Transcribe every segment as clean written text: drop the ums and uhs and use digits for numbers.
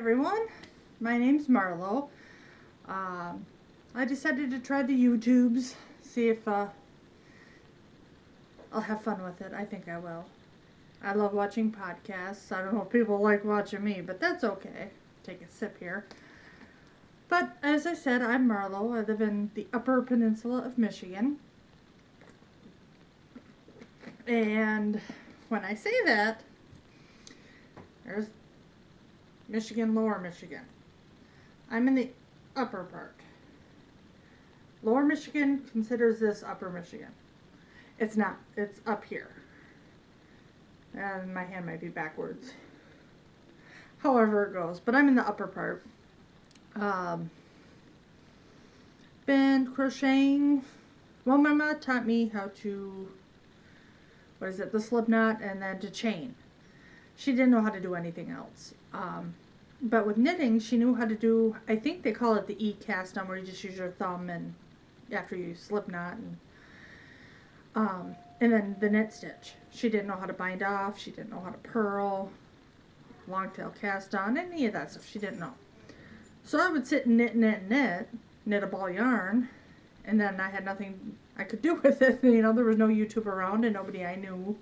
everyone, my name's Marlo. I decided to try the YouTubes, see if I'll have fun with it. I think I will. I love watching podcasts. I don't know if people like watching me, but that's okay. Take a sip here. But as I said, I'm Marlo. I live in the Upper Peninsula of Michigan. And when I say that, there's Michigan, Lower Michigan. I'm in the upper part. Lower Michigan considers this Upper Michigan. It's not. It's up here. And my hand might be backwards. However it goes. But I'm in the upper part. Been crocheting. Well, my mom taught me how to, the slip knot and then to chain. She didn't know how to do anything else. But with knitting, she knew how to do, I think they call it the E-cast on, where you just use your thumb and after you slip knot and then the knit stitch. She didn't know how to bind off. She didn't know how to purl, long tail cast on, any of that stuff. She didn't know. So I would sit and knit a ball yarn, and then I had nothing I could do with it. You know, there was no YouTube around and nobody I knew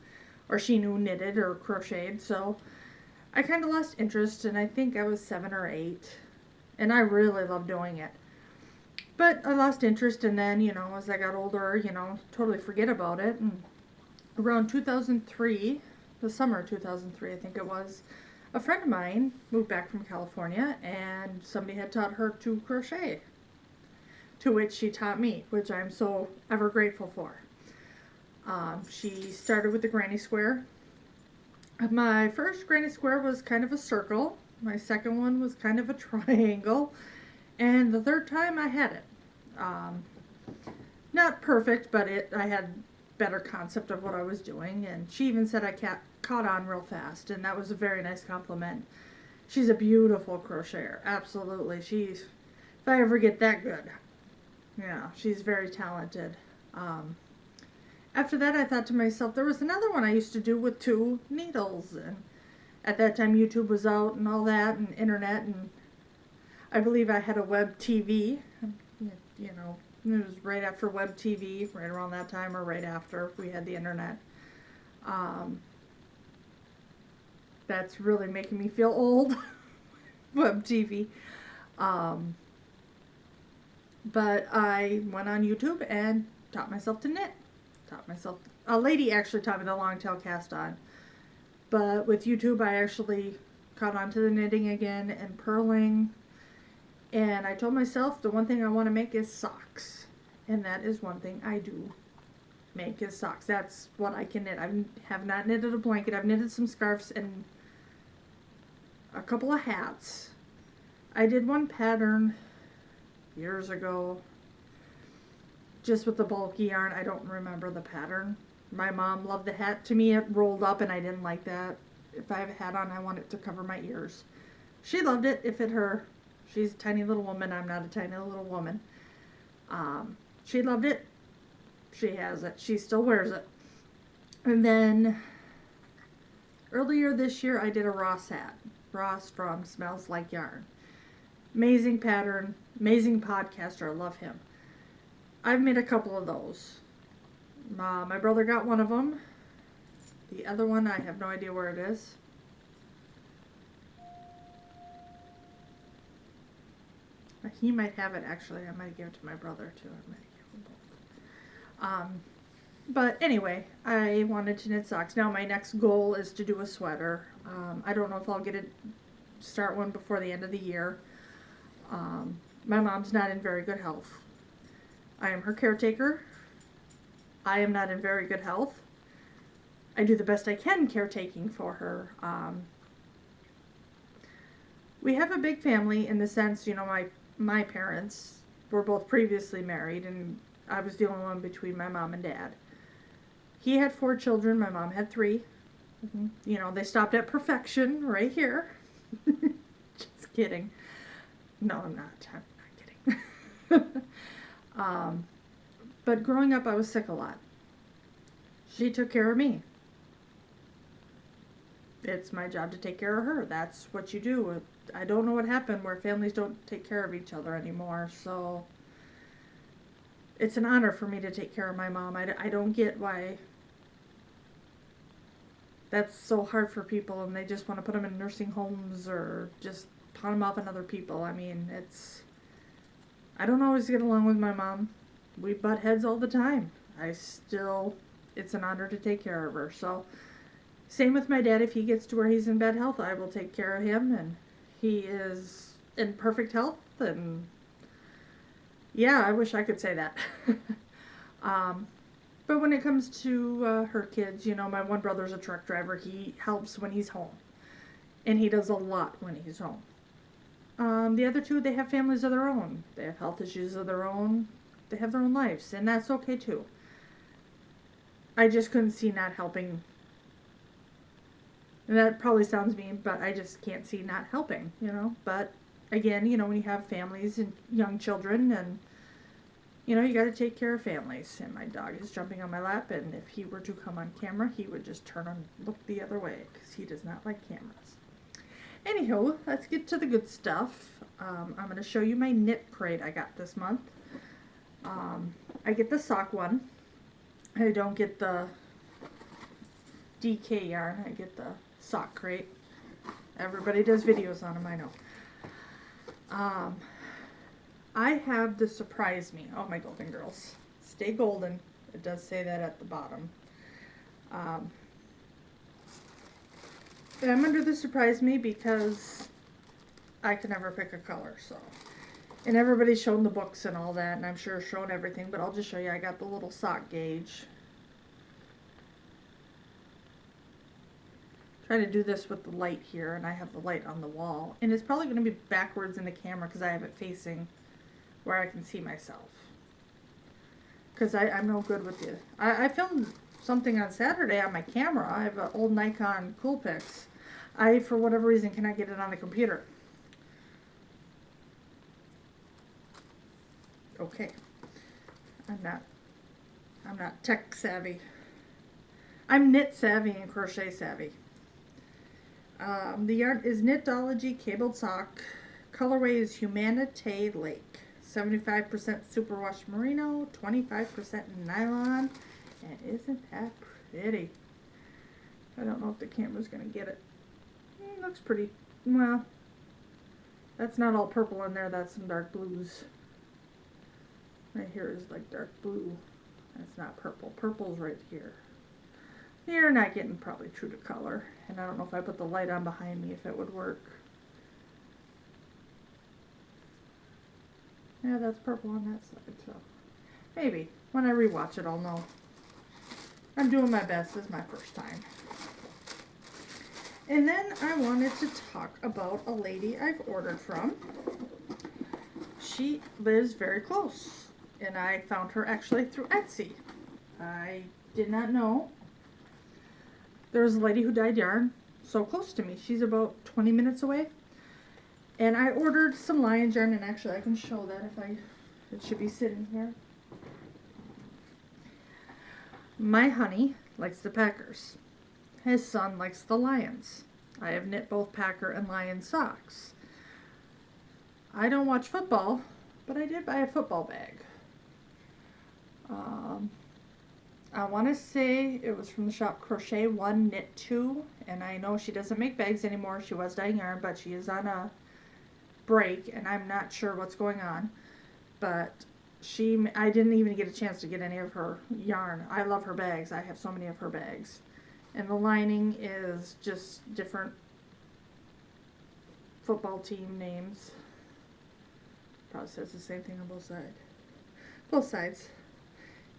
or she knew knitted or crocheted, so I kind of lost interest, and I think I was 7 or 8, and I really loved doing it. But I lost interest, and then, you know, as I got older, you know, totally forget about it. And around 2003, the summer of 2003, I think it was, a friend of mine moved back from California, and somebody had taught her to crochet, to which she taught me, which I'm so ever grateful for. She started with the granny square. My first granny square was kind of a circle. My second one was kind of a triangle. And the third time I had it. Not perfect, but I had better concept of what I was doing. And she even said I caught on real fast. And that was a very nice compliment. She's a beautiful crocheter. Absolutely. If I ever get that good. Yeah, she's very talented. After that, I thought to myself, there was another one I used to do with 2 needles, and at that time YouTube was out and all that, and internet, and I believe I had a web TV, you know, it was right after web TV, right around that time, or right after we had the internet. That's really making me feel old, web TV. But I went on YouTube and taught myself to knit. A lady actually taught me the long tail cast on, but with YouTube I actually caught on to the knitting again and purling, and I told myself the one thing I want to make is socks, and that is one thing I do make is socks. That's what I can knit. I have not knitted a blanket. I've knitted some scarves and a couple of hats. I did one pattern years ago, just with the bulky yarn. I don't remember the pattern. My mom loved the hat. To me, it rolled up, and I didn't like that. If I have a hat on, I want it to cover my ears. She loved it. It fit her. She's a tiny little woman. I'm not a tiny little woman. She loved it. She has it. She still wears it. And then earlier this year, I did a Ross hat. Ross from Smells Like Yarn. Amazing pattern. Amazing podcaster. I love him. I've made a couple of those. My brother got one of them. The other one, I have no idea where it is. He might have it, actually. I might give it to my brother, too. I might give them both. But anyway, I wanted to knit socks. Now, my next goal is to do a sweater. I don't know if I'll start one before the end of the year. My mom's not in very good health. I am her caretaker. I am not in very good health. I do the best I can caretaking for her. We have a big family in the sense, you know, my parents were both previously married, and I was the only one between my mom and dad. He had 4 children. My mom had 3. You know, they stopped at perfection right here. Just kidding. No, I'm not. I'm not kidding. But growing up, I was sick a lot. She took care of me. It's my job to take care of her. That's what you do. I don't know what happened where families don't take care of each other anymore. So it's an honor for me to take care of my mom. I don't get why that's so hard for people and they just want to put them in nursing homes or just pawn them off on other people. I mean, I don't always get along with my mom. We butt heads all the time. It's an honor to take care of her. So, same with my dad. If he gets to where he's in bad health, I will take care of him. And he is in perfect health. And yeah, I wish I could say that. But when it comes to her kids, you know, my one brother's a truck driver. He helps when he's home. And he does a lot when he's home. The other two, they have families of their own. They have health issues of their own. They have their own lives. And that's okay too. I just couldn't see not helping. And that probably sounds mean, but I just can't see not helping, you know. But again, you know, when you have families and young children and, you know, you got to take care of families. And my dog is jumping on my lap, and if he were to come on camera, he would just turn and look the other way because he does not like cameras. Anywho, let's get to the good stuff. I'm going to show you my knit crate I got this month. I get the sock one. I don't get the DK yarn. I get the sock crate. Everybody does videos on them, I know. I have the Surprise Me. Oh, my golden girls. Stay golden. It does say that at the bottom. I'm under the Surprise Me because I can never pick a color, so. And everybody's shown the books and all that, and I'm sure shown everything, but I'll just show you. I got the little sock gauge. Try to do this with the light here, and I have the light on the wall. And it's probably going to be backwards in the camera because I have it facing where I can see myself. Because I'm no good with it. I filmed something on Saturday on my camera. I have an old Nikon Coolpix. I, for whatever reason, cannot get it on the computer. Okay. I'm not tech savvy. I'm knit savvy and crochet savvy. The yarn is Knitology Cabled Sock. Colorway is Humanite Lake. 75% superwash merino, 25% nylon. And isn't that pretty? I don't know if the camera's going to get it. Looks pretty. Well, that's not all purple in there. That's some dark blues. Right here is like dark blue. That's not purple. Purple's right here. You're not getting probably true to color. And I don't know if I put the light on behind me if it would work. Yeah, that's purple on that side, so maybe. When I rewatch it, I'll know. I'm doing my best. This is my first time. And then I wanted to talk about a lady I've ordered from. She lives very close. And I found her actually through Etsy. I did not know there was a lady who dyed yarn so close to me. She's about 20 minutes away. And I ordered some lion's yarn, and actually I can show that it should be sitting here. My honey likes the Packers. His son likes the Lions. I have knit both Packer and Lion socks. I don't watch football, but I did buy a football bag. I want to say it was from the shop Crochet 1 Knit 2, and I know she doesn't make bags anymore. She was dyeing yarn, but she is on a break, and I'm not sure what's going on. But I didn't even get a chance to get any of her yarn. I love her bags. I have so many of her bags. And the lining is just different football team names. Probably says the same thing on both sides. Both sides.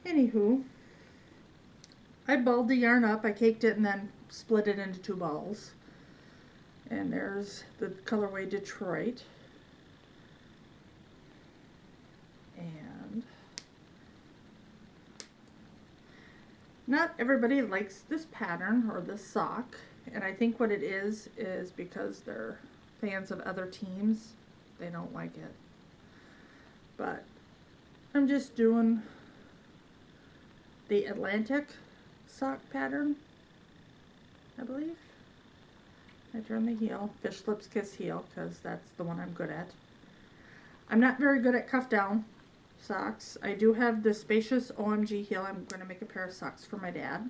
Anywho, I balled the yarn up. I caked it and then split it into 2 balls. And there's the colorway Detroit. And not everybody likes this pattern or this sock. And I think what it is because they're fans of other teams. They don't like it. But I'm just doing the Atlantic sock pattern, I believe. I turn the heel, fish lips kiss heel, because that's the one I'm good at. I'm not very good at cuff down socks. I do have the spacious OMG heel. I'm going to make a pair of socks for my dad.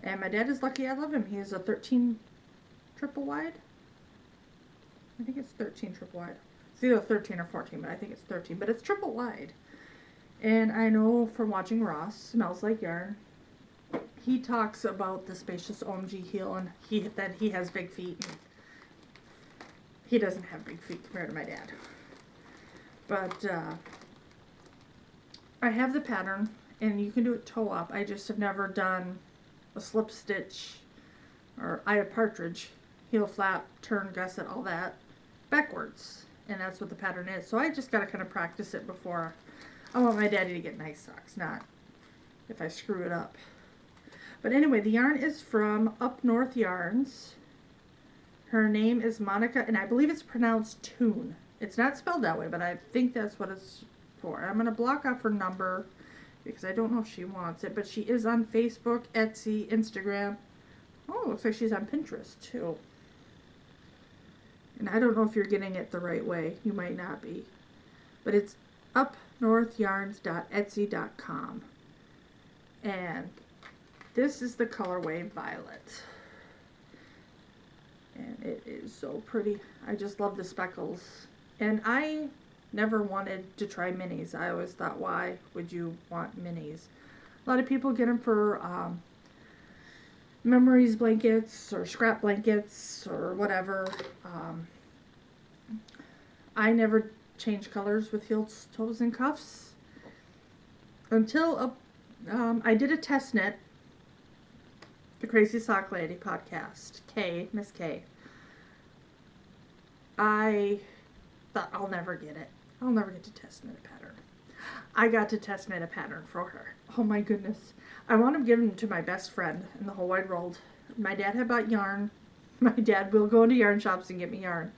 And my dad is lucky I love him. He is a 13 triple wide. I think it's 13 triple wide. It's either 13 or 14, but I think it's 13. But it's triple wide. And I know from watching Ross, Smells Like Yarn, he talks about the spacious OMG heel and that he has big feet. And he doesn't have big feet compared to my dad. But I have the pattern, and you can do it toe up. I just have never done a slip stitch or eye of partridge, heel flap, turn gusset, all that backwards. And that's what the pattern is. So I just got to kind of practice it before. I want my daddy to get nice socks, not if I screw it up. But anyway, the yarn is from Up North Yarns. Her name is Monica, and I believe it's pronounced Toon. It's not spelled that way, but I think that's what it's for. I'm going to block off her number because I don't know if she wants it, but she is on Facebook, Etsy, Instagram. Oh, looks like she's on Pinterest too. And I don't know if you're getting it the right way. You might not be. But it's upnorthyarns.etsy.com. And this is the colorway Violet. And it is so pretty. I just love the speckles. And I never wanted to try minis. I always thought, why would you want minis? A lot of people get them for memories blankets or scrap blankets or whatever. I never changed colors with heels, toes, and cuffs until I did a test knit, the Crazy Sock Lady podcast, Miss K. I thought, I'll never get it. I'll never get to test knit a pattern. I got to test knit a pattern for her. Oh my goodness. I want to give them to my best friend in the whole wide world. My dad had bought yarn. My dad will go into yarn shops and get me yarn.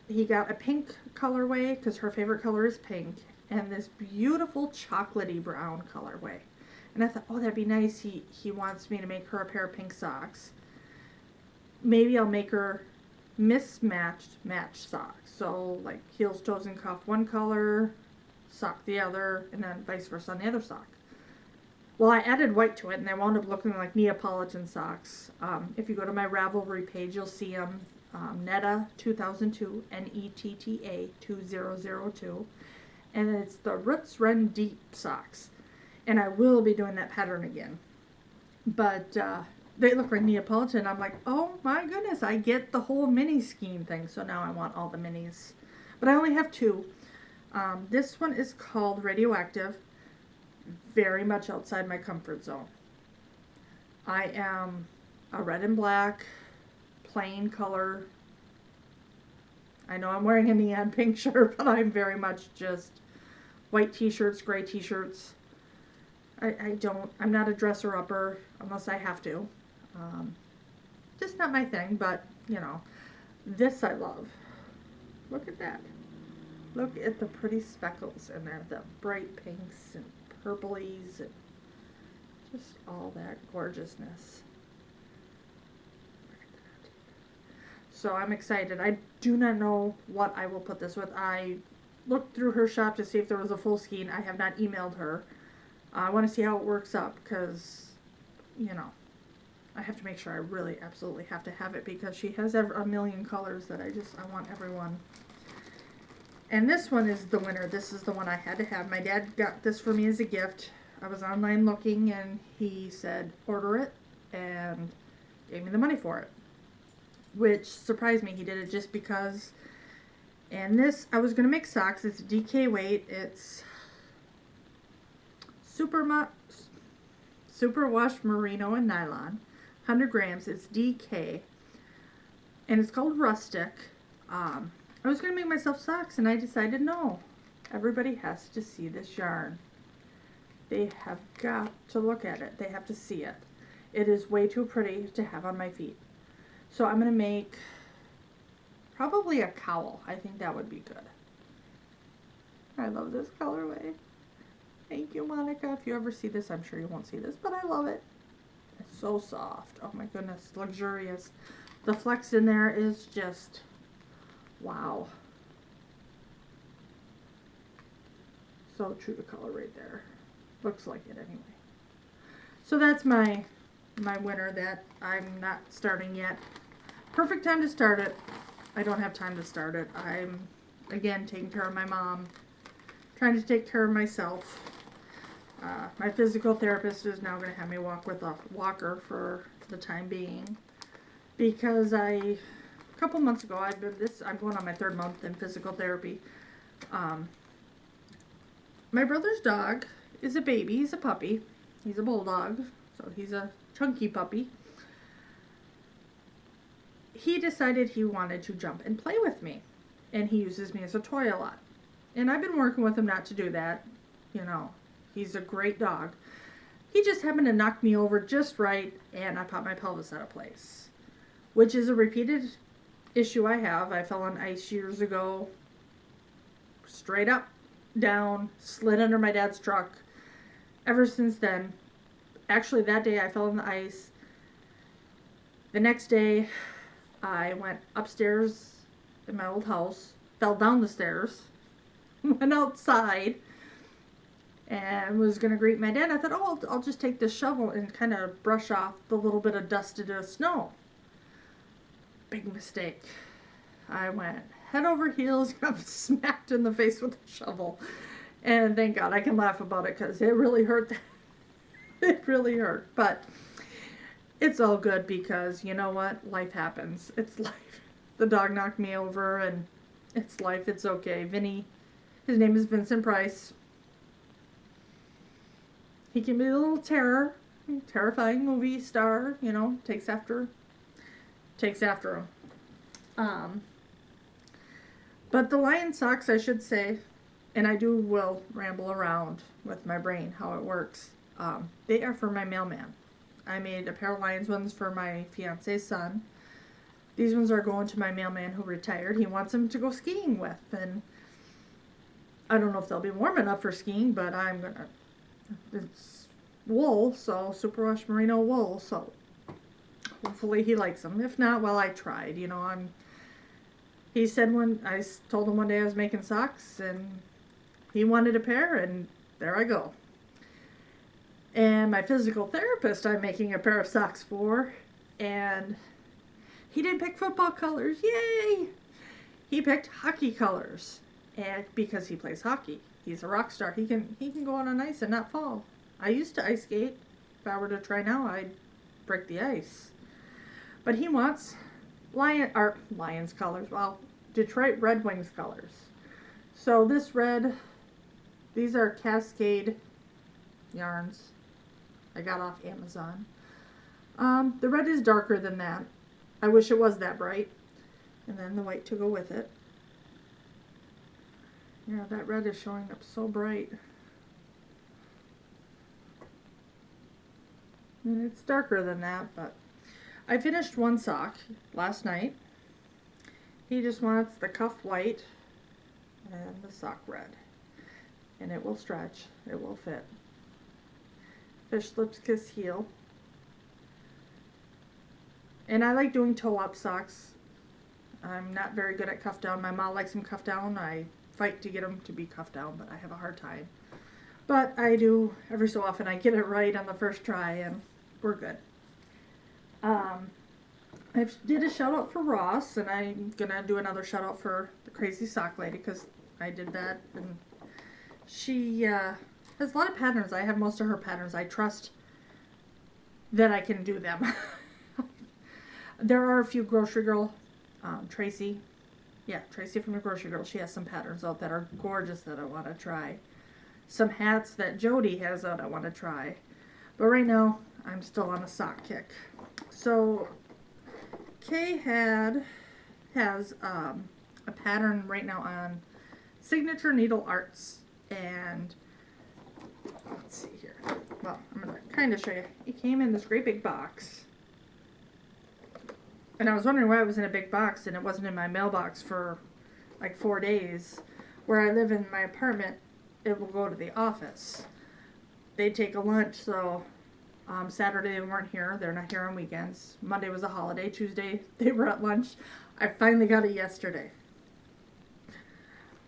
He got a pink colorway because her favorite color is pink, and this beautiful chocolatey brown colorway. And I thought, oh, that'd be nice. He wants me to make her a pair of pink socks. Maybe I'll make her matched socks. So like heels, toes, and cuff one color, sock the other, and then vice versa on the other sock. Well, I added white to it, and they wound up looking like Neapolitan socks. If you go to my Ravelry page, you'll see them. Netta 2002, Netta 2002, and it's the Roots Run Deep socks. And I will be doing that pattern again. But they look like Neapolitan. I'm like, oh my goodness, I get the whole mini scheme thing. So now I want all the minis. But I only have two. This one is called Radioactive. Very much outside my comfort zone. I am a red and black, plain color. I know I'm wearing a neon pink shirt, but I'm very much just white t-shirts, gray t-shirts. I'm not a dresser upper unless I have to. Just not my thing, but you know, this I love. Look at that. Look at the pretty speckles in there, the bright pinks and purplies and just all that gorgeousness. Look at that. So I'm excited. I do not know what I will put this with. I looked through her shop to see if there was a full skein. I have not emailed her. I want to see how it works up because, you know, I have to make sure I really absolutely have to have it because she has a million colors that I want everyone. And this one is the winner. This is the one I had to have. My dad got this for me as a gift. I was online looking and he said, order it, and gave me the money for it. Which surprised me. He did it just because. And this, I was going to make socks. It's DK weight. It's super wash merino and nylon. 100 grams. It's DK. And it's called Rustic. I was going to make myself socks and I decided no. Everybody has to see this yarn. They have got to look at it. They have to see it. It is way too pretty to have on my feet. So I'm going to make probably a cowl. I think that would be good. I love this colorway. Thank you, Monica. If you ever see this, I'm sure you won't see this, but I love it. It's so soft. Oh my goodness, luxurious. The flex in there is just, wow. So true to color right there. Looks like it anyway. So that's my winner that I'm not starting yet. Perfect time to start it. I don't have time to start it. I'm, again, taking care of my mom. Trying to take care of myself. My physical therapist is now going to have me walk with a walker for the time being. Because a couple months ago, I'm going on my 3rd month in physical therapy. My brother's dog is a baby. He's a puppy. He's a bulldog. So he's a chunky puppy. He decided he wanted to jump and play with me. And he uses me as a toy a lot. And I've been working with him not to do that. You know, he's a great dog. He just happened to knock me over just right, and I popped my pelvis out of place. Which is a repeated issue I have. I fell on ice years ago. Straight up, down, slid under my dad's truck. Ever since then, actually that day I fell on the ice. The next day, I went upstairs in my old house, fell down the stairs, went outside, and was going to greet my dad. I thought, oh, I'll just take this shovel and kind of brush off the little bit of dust of snow. Big mistake. I went head over heels, got smacked in the face with a shovel. And thank God I can laugh about it because it really hurt. It really hurt. But it's all good because, you know what? Life happens. It's life. The dog knocked me over and it's life. It's okay. Vinny, his name is Vincent Price. He can be a little terrifying movie star, you know, takes after him. But the lion socks, I should say, and I will ramble around with my brain how it works. They are for my mailman. I made a pair of Lions ones for my fiance's son. These ones are going to my mailman who retired. He wants them to go skiing with, and I don't know if they'll be warm enough for skiing, but it's wool, so superwash merino wool, so hopefully he likes them. If not, well, I tried, you know. He said I told him one day I was making socks, and he wanted a pair, and there I go. And my physical therapist I'm making a pair of socks for, and he didn't pick football colors. Yay! He picked hockey colors, and because he plays hockey, he's a rock star. He can go out on ice and not fall. I used to ice skate. If I were to try now, I'd break the ice. But he wants Lions colors. Well, Detroit Red Wings colors. So this red, these are Cascade yarns I got off Amazon. The red is darker than that. I wish it was that bright. And then the white to go with it. Yeah, that red is showing up so bright. And it's darker than that, but I finished one sock last night. He just wants the cuff white and the sock red. And it will stretch. It will fit. Fish lips kiss heel. And I like doing toe-up socks. I'm not very good at cuff down. My mom likes them cuff down. I fight to get them to be cuff down, but I have a hard time. But I do every so often. I get it right on the first try, and we're good. I did a shout out for Ross, and I'm gonna do another shout out for the Crazy Sock Lady because I did that, and she has a lot of patterns. I have most of her patterns. I trust that I can do them. There are a few Grocery Girl, Tracy from the Grocery Girl. She has some patterns out that are gorgeous that I want to try. Some hats that Jody has out I want to try. But right now, I'm still on a sock kick. So, Kay has a pattern right now on Signature Needle Arts. And, let's see here. Well, I'm going to kind of show you. It came in this great big box. And I was wondering why it was in a big box and it wasn't in my mailbox for like 4 days. Where I live in my apartment, it will go to the office. They take a lunch, so Saturday they weren't here. They're not here on weekends. Monday was a holiday. Tuesday they were at lunch. I finally got it yesterday.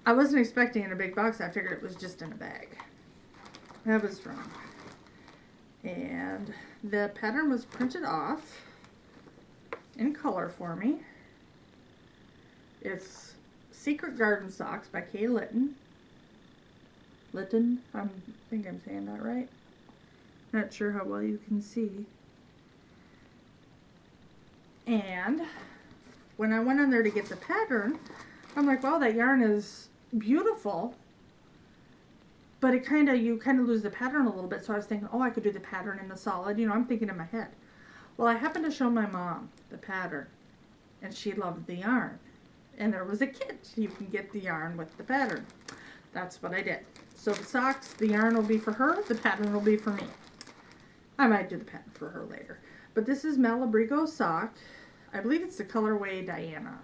I wasn't expecting it in a big box. I figured it was just in a bag. I was wrong. And the pattern was printed off in color for me. It's Secret Garden Socks by Kay Litton. Litton? I think I'm saying that right. Not sure how well you can see. And when I went on there to get the pattern, I'm like, wow, that yarn is beautiful. But you kind of lose the pattern a little bit. So I was thinking, oh, I could do the pattern in the solid. You know, I'm thinking in my head. Well, I happened to show my mom the pattern, and she loved the yarn. And there was a kit. You can get the yarn with the pattern. That's what I did. So the socks, the yarn will be for her. The pattern will be for me. I might do the pattern for her later. But this is Malabrigo sock. I believe it's the colorway Diana.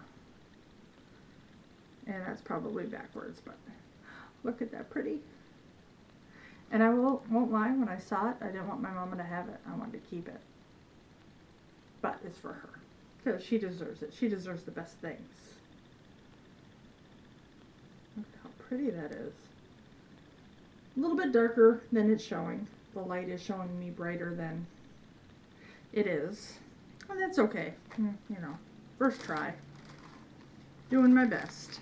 And that's probably backwards, but look at that pretty. And I won't lie, when I saw it, I didn't want my mama to have it. I wanted to keep it. But it's for her. Because she deserves it. She deserves the best things. Look how pretty that is. A little bit darker than it's showing. The light is showing me brighter than it is. And that's okay. You know, first try. Doing my best.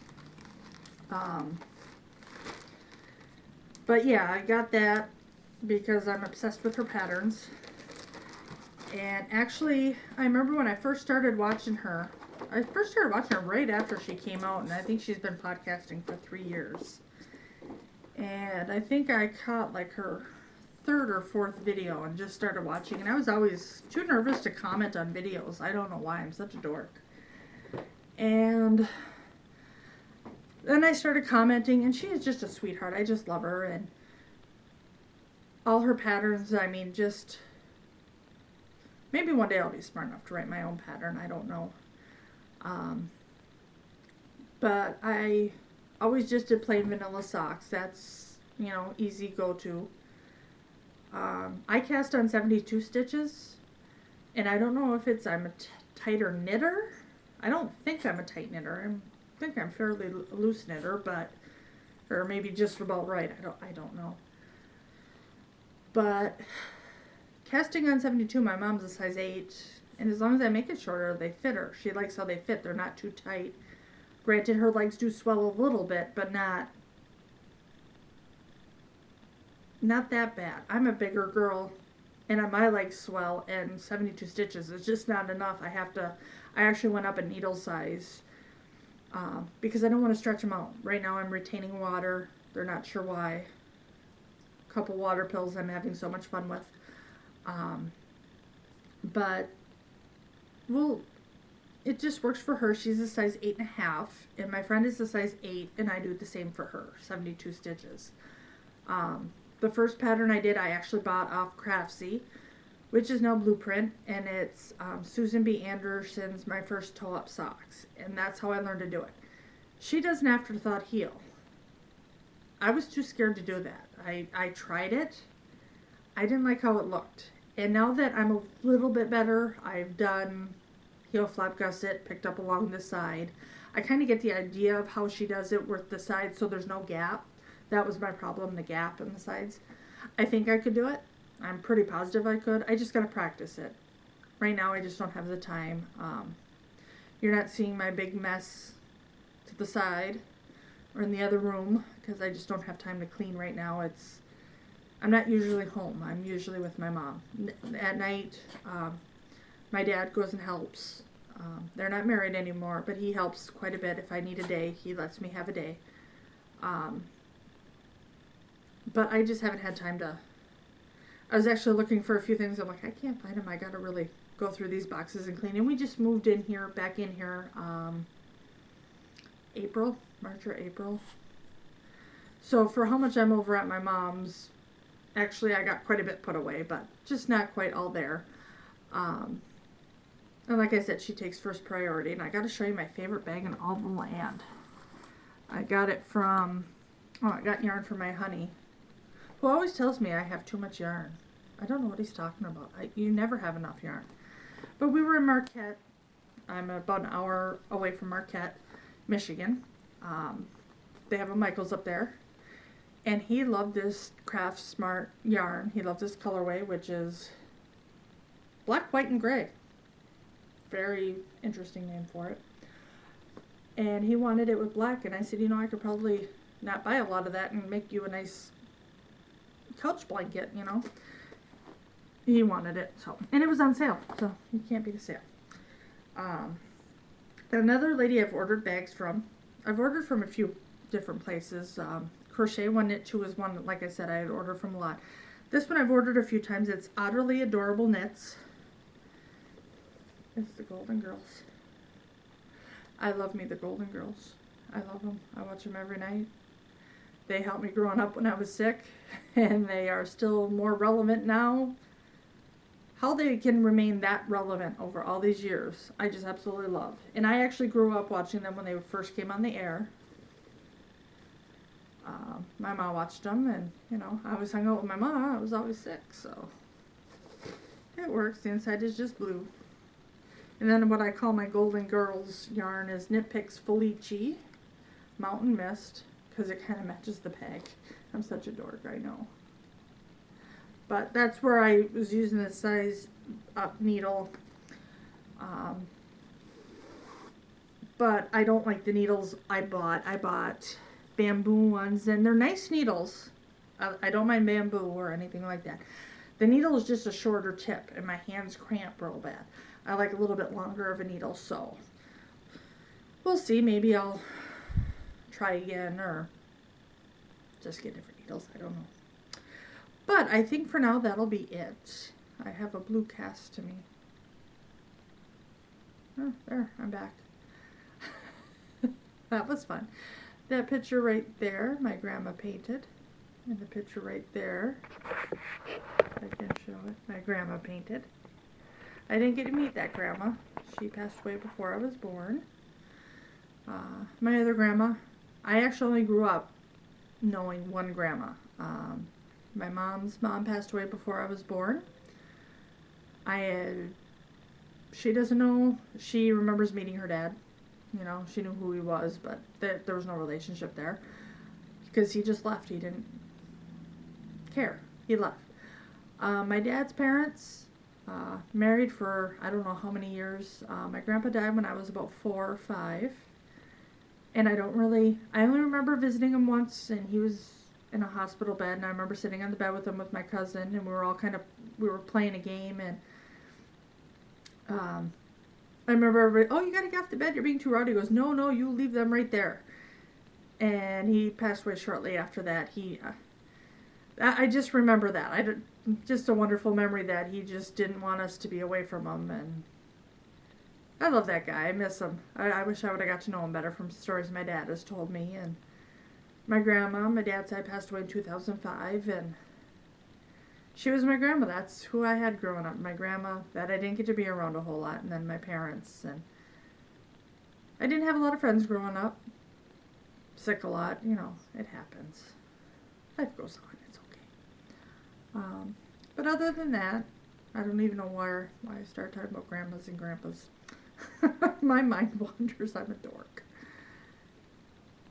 But yeah, I got that because I'm obsessed with her patterns. And actually, I remember when I first started watching her, I first started watching her right after she came out, and I think she's been podcasting for 3 years. And I think I caught like her third or fourth video and just started watching, and I was always too nervous to comment on videos. I don't know why, I'm such a dork. And then I started commenting, and she is just a sweetheart. I just love her, and all her patterns, I mean, just maybe one day I'll be smart enough to write my own pattern. I don't know. But I always just did plain vanilla socks. That's, you know, easy go-to. I cast on 72 stitches, and I don't know if it's I'm a tighter knitter. I don't think I'm a tight knitter. I think I'm fairly loose knitter, but or maybe just about right. I don't know. But casting on 72, my mom's a size 8, and as long as I make it shorter, they fit her. She likes how they fit. They're not too tight. Granted, her legs do swell a little bit, but not that bad. I'm a bigger girl, and my legs swell, and 72 stitches is just not enough. I actually went up a needle size because I don't want to stretch them out. Right now I'm retaining water. They're not sure why. A couple water pills I'm having so much fun with. But, well, it just works for her. She's a size 8.5, and my friend is a size 8, and I do the same for her, 72 stitches. The first pattern I did, I actually bought off Craftsy, which is now Blueprint, and it's Susan B. Anderson's My First Toe-Up Socks, and that's how I learned to do it. She does an afterthought heel. I was too scared to do that. I tried it. I didn't like how it looked. And now that I'm a little bit better, I've done heel flap gusset, picked up along the side. I kind of get the idea of how she does it with the sides so there's no gap. That was my problem, the gap in the sides. I think I could do it. I'm pretty positive I could. I just got to practice it. Right now I just don't have the time. You're not seeing my big mess to the side or in the other room because I just don't have time to clean right now. I'm not usually home. I'm usually with my mom. At night, my dad goes and helps. They're not married anymore, but he helps quite a bit. If I need a day, he lets me have a day. But I just haven't had time to. I was actually looking for a few things. I'm like, I can't find them. I got to really go through these boxes and clean. And we just moved in here, back in here, March or April. So for how much I'm over at my mom's, actually I got quite a bit put away, but just not quite all there. And like I said, she takes first priority. And I got to show you my favorite bag in all the land. I got it from, I got yarn from my honey, who always tells me I have too much yarn. I don't know what he's talking about. You never have enough yarn. But we were in Marquette. I'm about an hour away from Marquette, Michigan. They have a Michael's up there. And he loved this Craft Smart yarn. He loved this colorway, which is black, white, and gray. Very interesting name for it. And he wanted it with black, and I said, you know, I could probably not buy a lot of that and make you a nice couch blanket, you know. He wanted it, so, and it was on sale, so you can't beat a sale. Another lady I've ordered bags from. I've ordered from a few different places. Crochet One Knit Two is one that, like I said, I had ordered from a lot. This one I've ordered a few times. It's Utterly Adorable Knits. It's the Golden Girls. I love me the Golden Girls. I love them. I watch them every night. They helped me growing up when I was sick, and they are still more relevant now. How they can remain that relevant over all these years, I just absolutely love. And I actually grew up watching them when they first came on the air. My mom watched them, and, you know, I always hung out with my mom. I was always sick, so it works. The inside is just blue. And then what I call my Golden Girls yarn is Knit Picks Felici Mountain Mist, because it kind of matches the bag. I'm such a dork, I know. But that's where I was using the size up needle. But I don't like the needles I bought. I bought bamboo ones, and they're nice needles. I don't mind bamboo or anything like that. The needle is just a shorter tip, and my hands cramp real bad. I like a little bit longer of a needle, so we'll see. Maybe I'll try again or just get different needles. I don't know. But I think for now that'll be it. I have a blue cast to me. Oh, there, I'm back. That was fun. That picture right there, my grandma painted. And the picture right there, I can show it, my grandma painted. I didn't get to meet that grandma. She passed away before I was born. My other grandma, I actually only grew up knowing one grandma. My mom's mom passed away before I was born. She doesn't know. She remembers meeting her dad. You know, she knew who he was, but there was no relationship there. Because he just left. He didn't care. He left. My dad's parents, married for I don't know how many years. My grandpa died when I was about 4 or 5. And I only remember visiting him once, and he was in a hospital bed, and I remember sitting on the bed with him with my cousin, and we were playing a game, and I remember everybody, oh, you gotta get off the bed, you're being too rowdy. He goes, no, you leave them right there. And he passed away shortly after that. I just remember that. Just a wonderful memory that he just didn't want us to be away from him, and I love that guy. I miss him. I wish I would have got to know him better from stories my dad has told me. And my grandma, my dad's side, passed away in 2005, and she was my grandma. That's who I had growing up. My grandma that I didn't get to be around a whole lot, and then my parents. And I didn't have a lot of friends growing up. Sick a lot, you know, it happens. Life goes on, it's okay. But other than that, I don't even know why I started talking about grandmas and grandpas. My mind wanders, I'm a dork.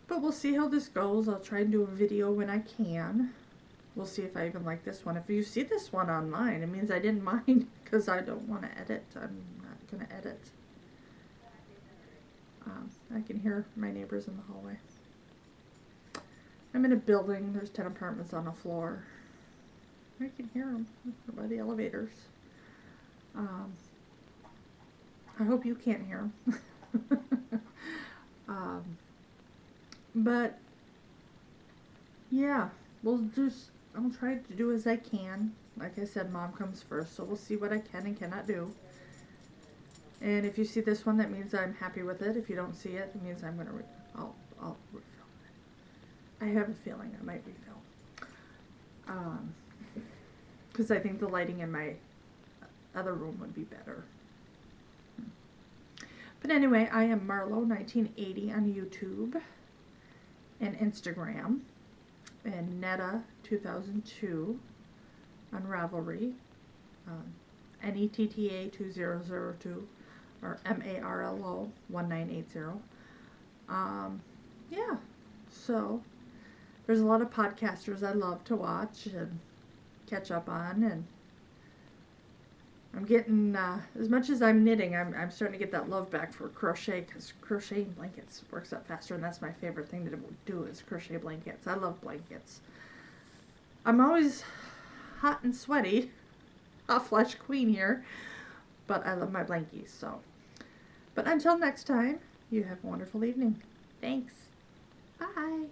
But we'll see how this goes. I'll try and do a video when I can. We'll see if I even like this one. If you see this one online, it means I didn't mind, because I don't want to edit. I'm not going to edit. I can hear my neighbors in the hallway. I'm in a building. There's 10 apartments on a floor. I can hear them by the elevators. I hope you can't hear them. But yeah, I'll try to do as I can. Like I said, Mom comes first, so we'll see what I can and cannot do. And if you see this one, that means I'm happy with it. If you don't see it, it means I'm gonna I'll refilm it. I have a feeling I might refilm. Because I think the lighting in my other room would be better. But anyway, I am Marlo1980 on YouTube and Instagram, and Netta2002 on Ravelry, NETTA2002 or MARLO 1980. Yeah, so there's a lot of podcasters I love to watch and catch up on, and I'm getting, as much as I'm knitting, I'm starting to get that love back for crochet, because crocheting blankets works out faster, and that's my favorite thing to do is crochet blankets. I love blankets. I'm always hot and sweaty, hot flash queen here, but I love my blankies, so. But until next time, you have a wonderful evening. Thanks. Bye.